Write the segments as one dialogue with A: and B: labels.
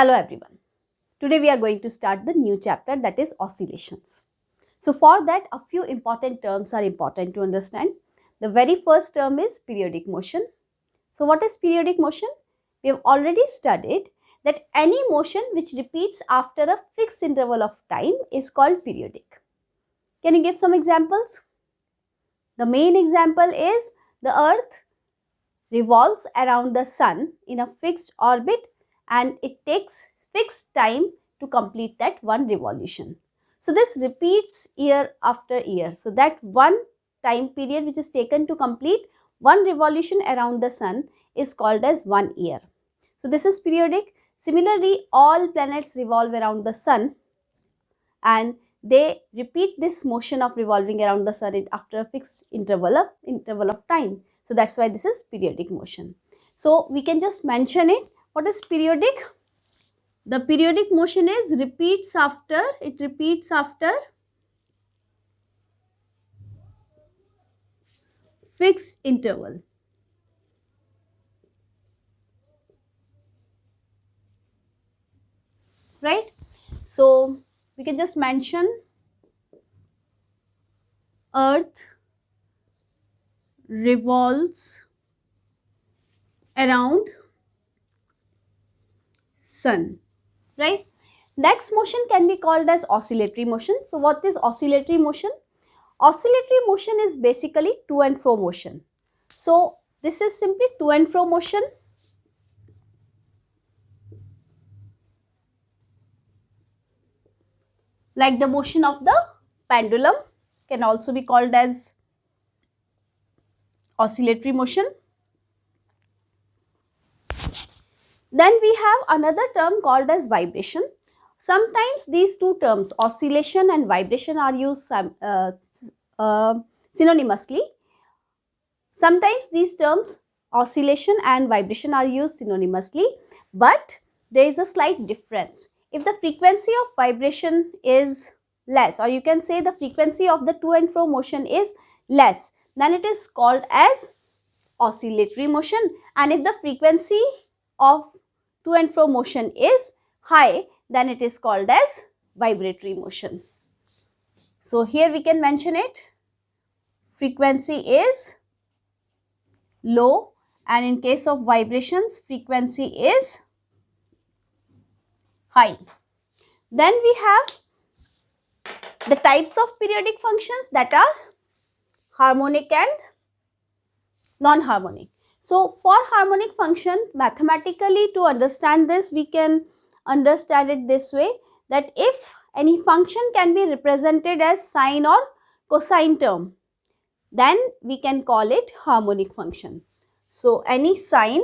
A: Hello everyone. Today we are going to start the new chapter, that is oscillations. So for that, a few important terms are important to understand. The very first term is periodic motion. So what is periodic motion? We have already studied that any motion which repeats after a fixed interval of time is called periodic. Can you give some examples? The main example is the earth revolves around the sun in a fixed orbit and it takes fixed time to complete that one revolution. So this repeats year after year. So that one time period which is taken to complete one revolution around the sun is called as 1 year. So this is periodic. Similarly, all planets revolve around the sun and they repeat this motion of revolving around the sun after a fixed interval of time. So that's why this is periodic motion. So we can just mention it. What is periodic? The periodic motion is repeats after fixed interval. Right? So we can just mention earth revolves around sun, right? Next motion can be called as oscillatory motion. So what is oscillatory motion? Oscillatory motion is basically to and fro motion. So this is simply to and fro motion. Like the motion of the pendulum can also be called as oscillatory motion. Then we have another term called as vibration. Sometimes these two terms, oscillation and vibration, are used synonymously. Sometimes these terms, oscillation and vibration, are used synonymously, but there is a slight difference. If the frequency of vibration is less, or you can say the frequency of the to and fro motion is less, then it is called as oscillatory motion. And if the frequency of to and fro motion is high, then it is called as vibratory motion. So here we can mention it. Frequency is low, and in case of vibrations, frequency is high. Then we have the types of periodic functions, that are harmonic and non-harmonic. So for harmonic function, mathematically, to understand this, we can understand it this way, that if any function can be represented as sine or cosine term, then we can call it harmonic function. So any sine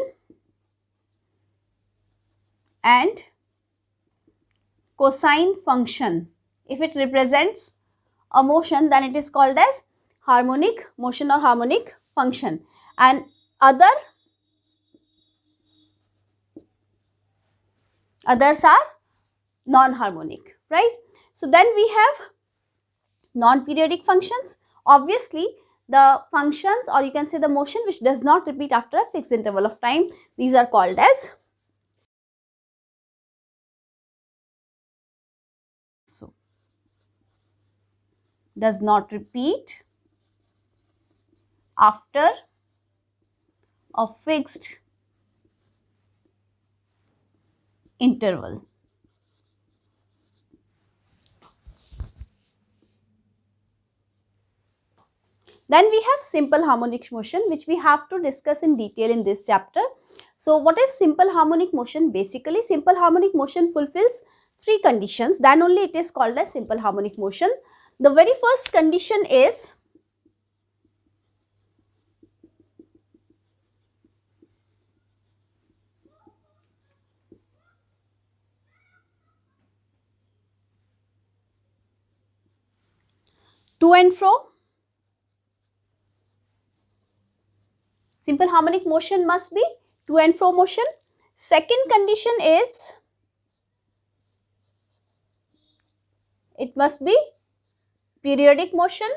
A: and cosine function, if it represents a motion, then it is called as harmonic motion or harmonic function, and others are non-harmonic, right? So then we have non-periodic functions. Obviously, the functions, or you can say the motion which does not repeat after a fixed interval of time, these are called as does not repeat after a fixed interval. Then we have simple harmonic motion, which we have to discuss in detail in this chapter. So what is simple harmonic motion? Basically, simple harmonic motion fulfills three conditions, then only it is called as simple harmonic motion. The very first condition is to and fro. Simple harmonic motion must be to and fro motion. Second condition is it must be periodic motion.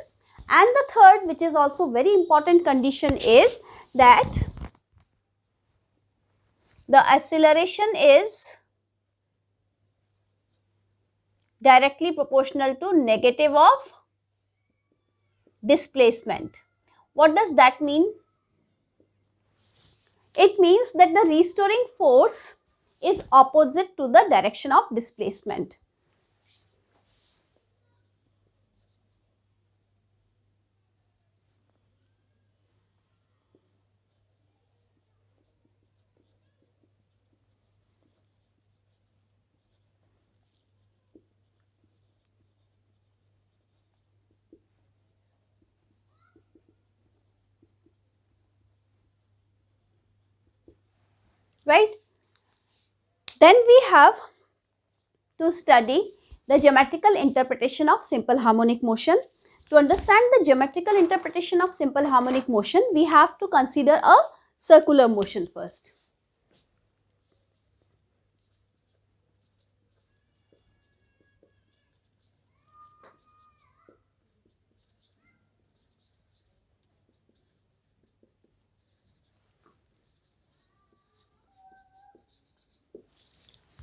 A: And the third, which is also very important condition, is that the acceleration is directly proportional to negative of displacement. What does that mean? It means that the restoring force is opposite to the direction of displacement. Right? Then we have to study the geometrical interpretation of simple harmonic motion. To understand the geometrical interpretation of simple harmonic motion, we have to consider a circular motion first.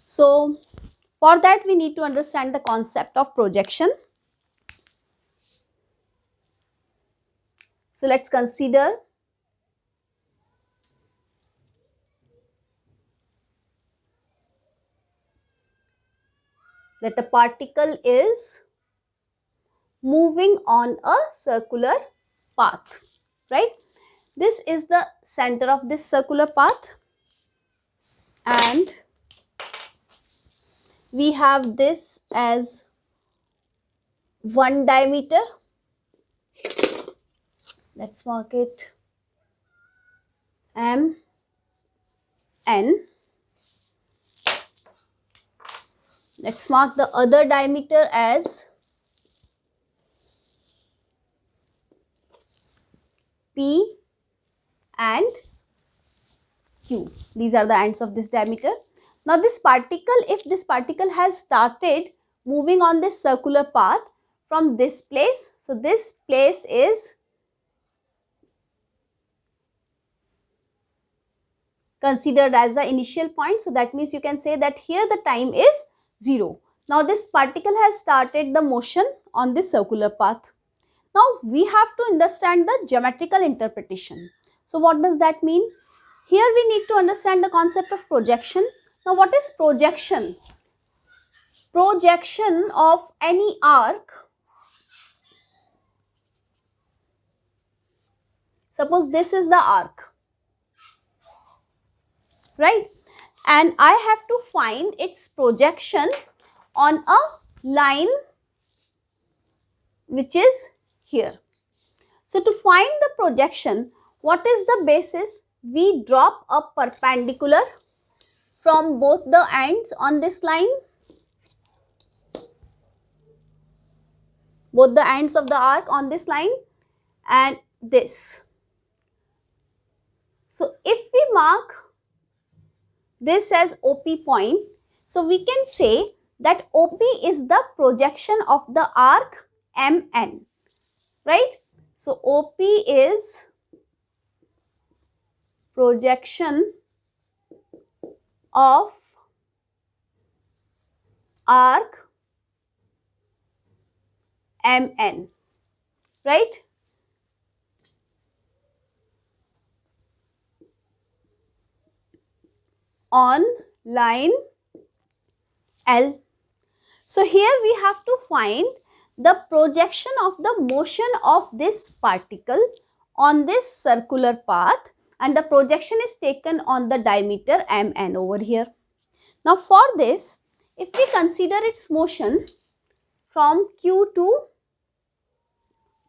A: So, for that we need to understand the concept of projection. So, let's consider that the particle is moving on a circular path, right? This is the center of this circular path, and we have this as one diameter. Let's mark it M N. Let's mark the other diameter as P and Q. These are the ends of this diameter. Now this particle, if this particle has started moving on this circular path from this place, so this place is considered as the initial point. So that means you can say that here the time is 0. Now this particle has started the motion on this circular path. Now we have to understand the geometrical interpretation. So what does that mean? Here we need to understand the concept of projection. Now what is projection? Projection of any arc. Suppose this is the arc, right? And I have to find its projection on a line which is here. So to find the projection, what is the basis? We drop a perpendicular from both the ends on this line, both the ends of the arc on this line and this. So if we mark this as OP point, so we can say that OP is the projection of the arc MN, right? So OP is projection of arc MN, right? On line L. So here we have to find the projection of the motion of this particle on this circular path, and the projection is taken on the diameter MN over here. Now for this, if we consider its motion from Q to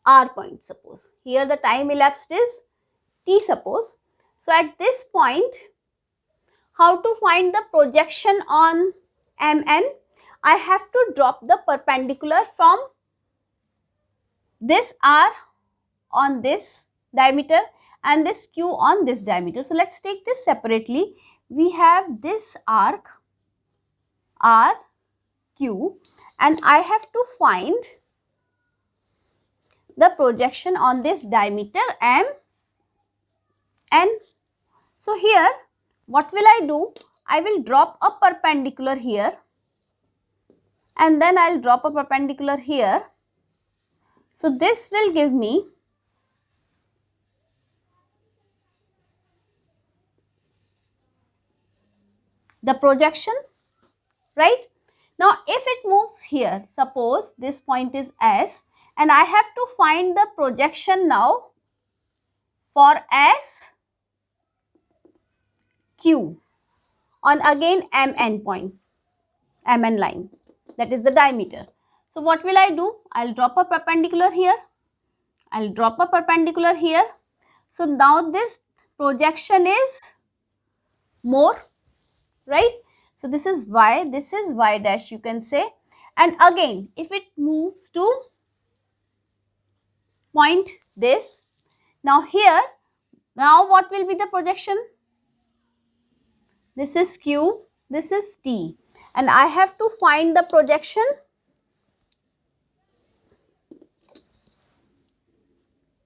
A: R point, suppose here the time elapsed is T, suppose. So at this point, how to find the projection on MN? I have to drop the perpendicular from this R on this diameter and this Q on this diameter. So let's take this separately. We have this arc R, Q, and I have to find the projection on this diameter M, N. So here, what will I do? I will drop a perpendicular here and then I'll drop a perpendicular here. So this will give me the projection, right? Now if it moves here, suppose this point is S, and I have to find the projection now for S Q on again MN point, MN line, that is the diameter. So what will I do? I'll drop a perpendicular here. I'll drop a perpendicular here. So now this projection is more, right? So this is Y dash, you can say. And again, if it moves to point this, now here, now what will be the projection? This is Q, this is T, and I have to find the projection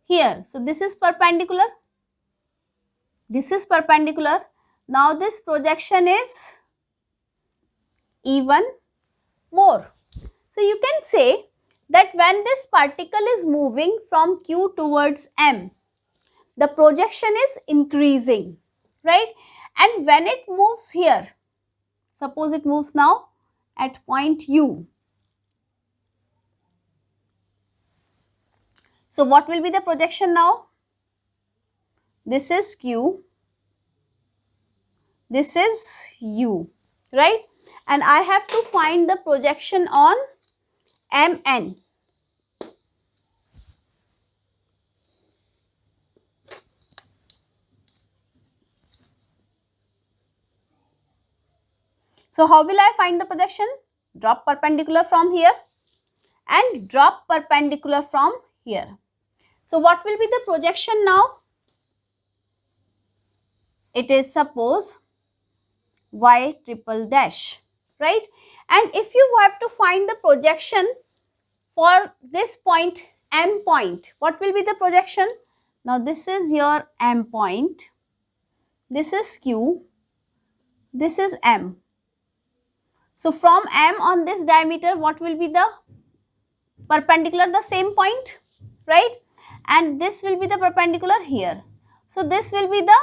A: here. So this is perpendicular, this is perpendicular. Now this projection is even more. So you can say that when this particle is moving from Q towards M, the projection is increasing, right? And when it moves here, suppose it moves now at point U. So what will be the projection now? This is Q, this is U, right? And I have to find the projection on MN. So how will I find the projection? Drop perpendicular from here and drop perpendicular from here. So what will be the projection now? It is suppose Y triple dash, right? And if you have to find the projection for this point, M point, what will be the projection? Now this is your M point, this is Q, this is M. So from M on this diameter, what will be the perpendicular? The same point, right? And this will be the perpendicular here. So this will be the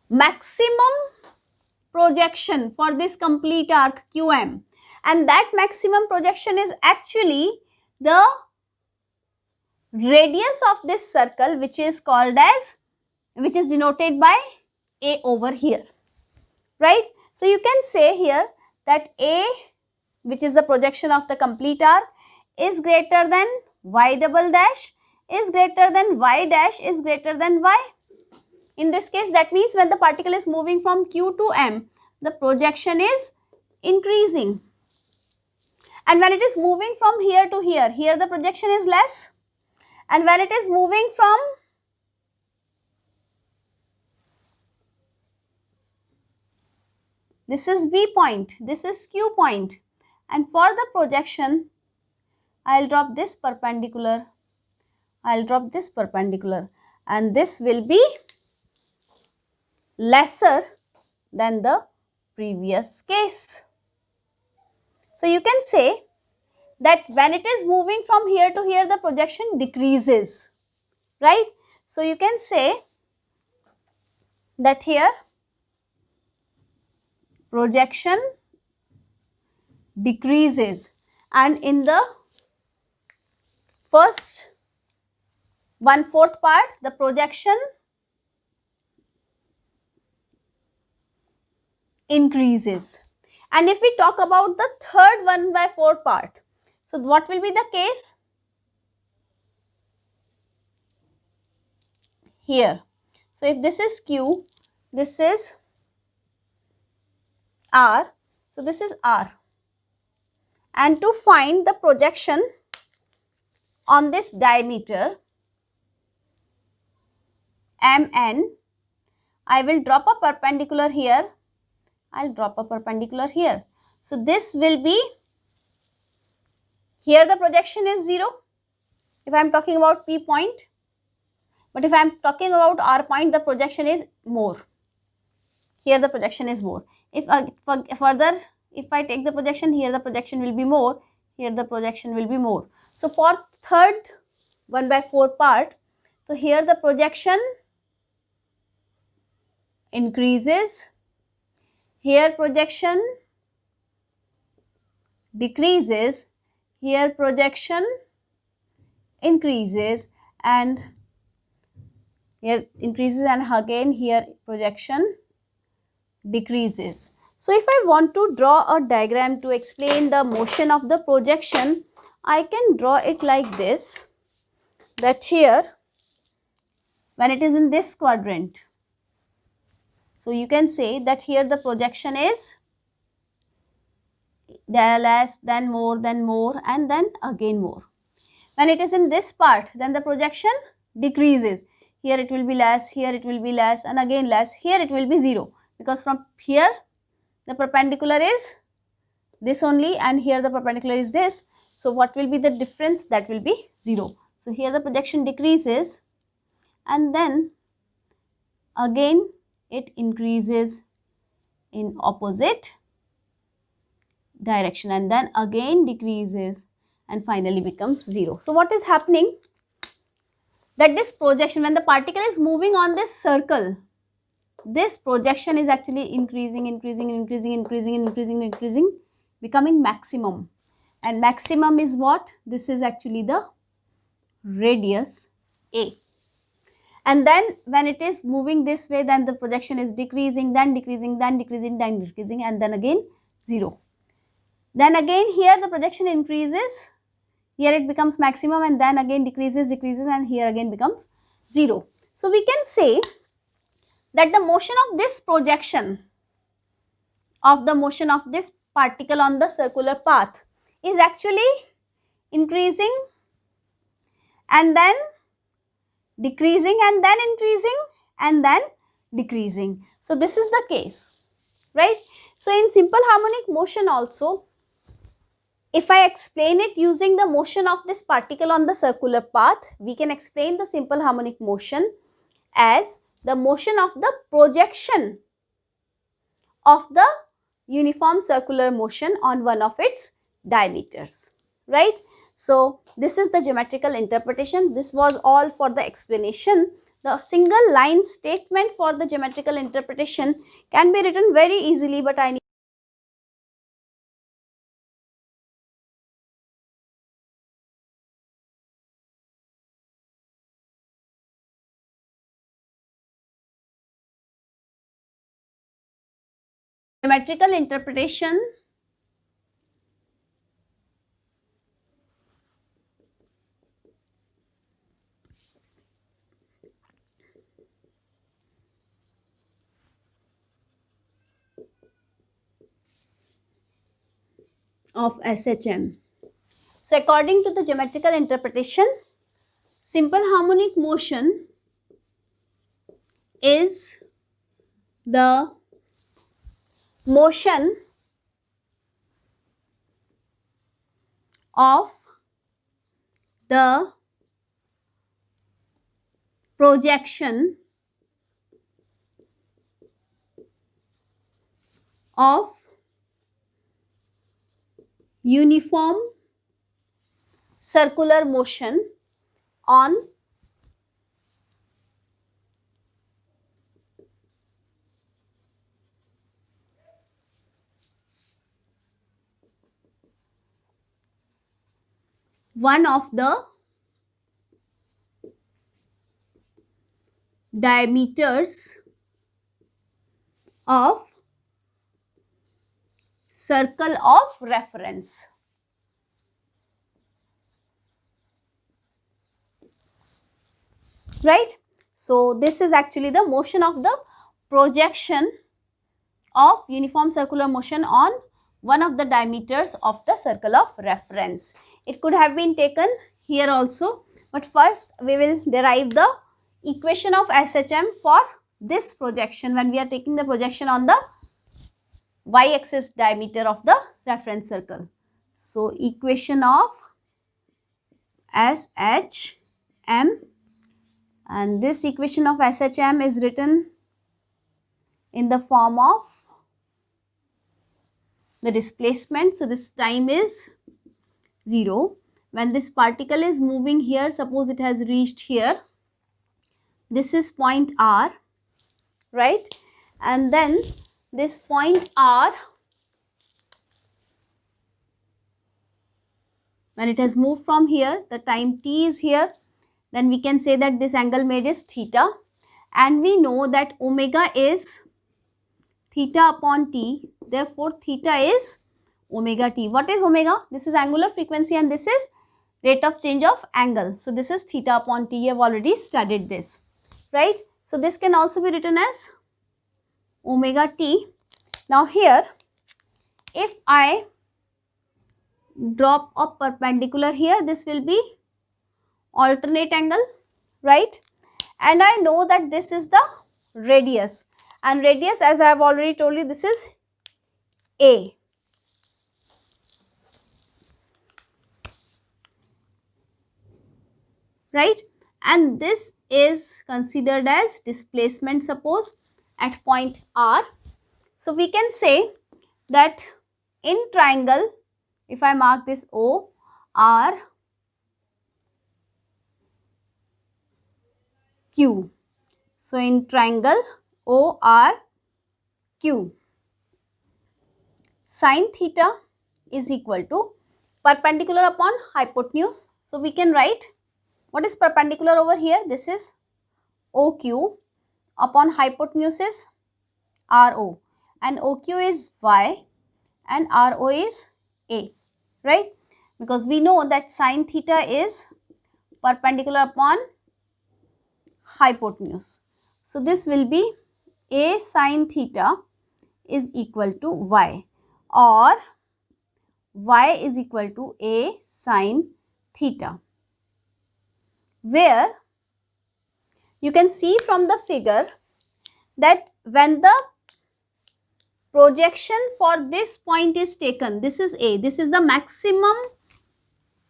A: maximum projection for this complete arc QM, and that maximum projection is actually the radius of this circle, which is called as, which is denoted by A over here, right? So you can say here that A, which is the projection of the complete arc, is greater than Y double dash, is greater than Y dash, is greater than Y. In this case, that means when the particle is moving from Q to M, the projection is increasing. And when it is moving from here to here, here the projection is less. And when it is moving from this is V point, this is Q point, and for the projection, I'll drop this perpendicular, I'll drop this perpendicular, and this will be lesser than the previous case. So you can say that when it is moving from here to here, the projection decreases, right? So you can say that here projection decreases, and in the first 1/4 part, the projection increases. And if we talk about the third 1/4 part, so what will be the case? Here. So if this is Q, this is R, so this is R. And to find the projection on this diameter MN, I will drop a perpendicular here, I'll drop a perpendicular here. So this will be, here the projection is 0 if I am talking about P point, but if I am talking about R point, the projection is more. Here the projection is more. If further if I take the projection, here the projection will be more, here the projection will be more. So for third 1/4 part, so here the projection increases, here projection decreases, here projection increases, and here increases, and again here projection decreases. So if I want to draw a diagram to explain the motion of the projection, I can draw it like this, that here when it is in this quadrant, so you can say that here the projection is less, then more, and then again more. When it is in this part, then the projection decreases. Here it will be less, here it will be less, and again less, here it will be 0, because from here the perpendicular is this only, and here the perpendicular is this. So what will be the difference? That will be 0. So here the projection decreases, and then again it increases in opposite direction, and then again decreases and finally becomes 0. So what is happening? That this projection, when the particle is moving on this circle, this projection is actually increasing, becoming maximum. And maximum is what? This is actually the radius A. And then when it is moving this way, then the projection is decreasing, then decreasing, then decreasing, then decreasing, and then again 0. Then again here the projection increases, here it becomes maximum, and then again decreases, and here again becomes 0. So we can say that the motion of this projection, of the motion of this particle on the circular path, is actually increasing and then decreasing and then increasing and then decreasing. So this is the case, right? So in simple harmonic motion also, if I explain it using the motion of this particle on the circular path, we can explain the simple harmonic motion as the motion of the projection of the uniform circular motion on one of its diameters, right? So this is the geometrical interpretation. This was all for the explanation. The single line statement for the geometrical interpretation can be written very easily, but I need geometrical interpretation of SHM. So according to the geometrical interpretation, simple harmonic motion is the motion of the projection of uniform circular motion on one of the diameters of circle of reference. Right? So this is actually the motion of the projection of uniform circular motion on one of the diameters of the circle of reference. It could have been taken here also, but first we will derive the equation of SHM for this projection when we are taking the projection on the y-axis diameter of the reference circle. So equation of SHM, and this equation of SHM is written in the form of the displacement. So this time is 0. When this particle is moving here, suppose it has reached here, this is point R, right? And then this point R, when it has moved from here, the time t is here, then we can say that this angle made is theta, and we know that omega is theta upon t, therefore theta is omega t. What is omega? This is angular frequency and this is rate of change of angle. So this is theta upon t. You have already studied this, right? So this can also be written as omega t. Now here, if I drop a perpendicular here, this will be alternate angle, right? And I know that this is the radius, and radius, as I have already told you, this is a. Right? And this is considered as displacement, suppose at point R. So we can say that in triangle, if I mark this O, R, Q. So in triangle O, R, Q, sin theta is equal to perpendicular upon hypotenuse. So we can write, what is perpendicular over here? This is OQ upon hypotenuse is RO, and OQ is Y and RO is A, right? Because we know that sin theta is perpendicular upon hypotenuse. So this will be A sin theta is equal to Y, or Y is equal to A sin theta, where you can see from the figure that when the projection for this point is taken, this is A, this is the maximum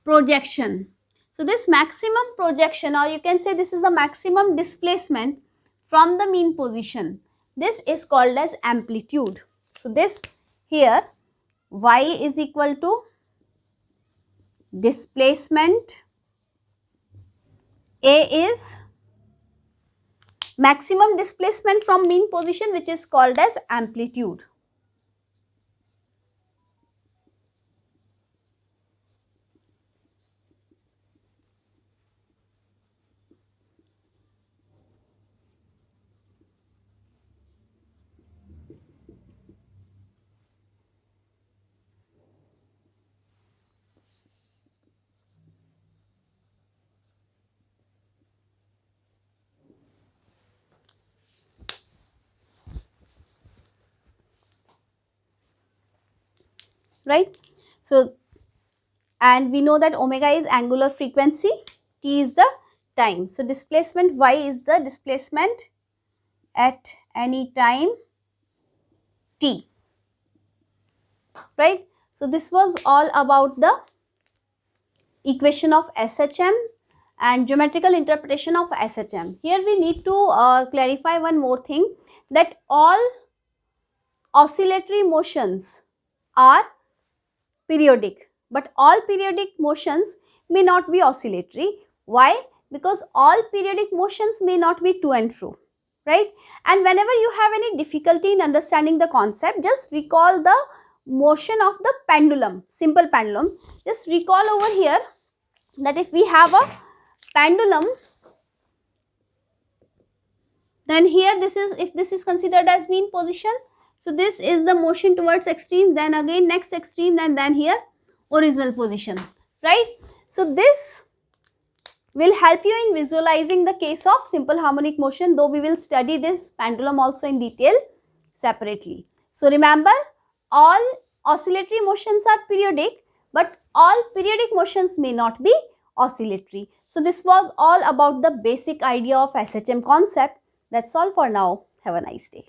A: projection. So this maximum projection, or you can say this is the maximum displacement from the mean position, this is called as amplitude. So this here, Y is equal to displacement, A is maximum displacement from mean position, which is called as amplitude. Right? So, and we know that omega is angular frequency, t is the time. So displacement Y is the displacement at any time t, right? So this was all about the equation of SHM and geometrical interpretation of SHM. Here we need to clarify one more thing, that all oscillatory motions are periodic, but all periodic motions may not be oscillatory. Why? Because all periodic motions may not be to and fro, right? And whenever you have any difficulty in understanding the concept, just recall the motion of the pendulum, simple pendulum. Just recall over here that if we have a pendulum, then here this is, if this is considered as mean position, so this is the motion towards extreme, then again next extreme, and then here original position, right? So this will help you in visualizing the case of simple harmonic motion, though we will study this pendulum also in detail separately. So remember, all oscillatory motions are periodic, but all periodic motions may not be oscillatory. So this was all about the basic idea of SHM concept. That's all for now. Have a nice day.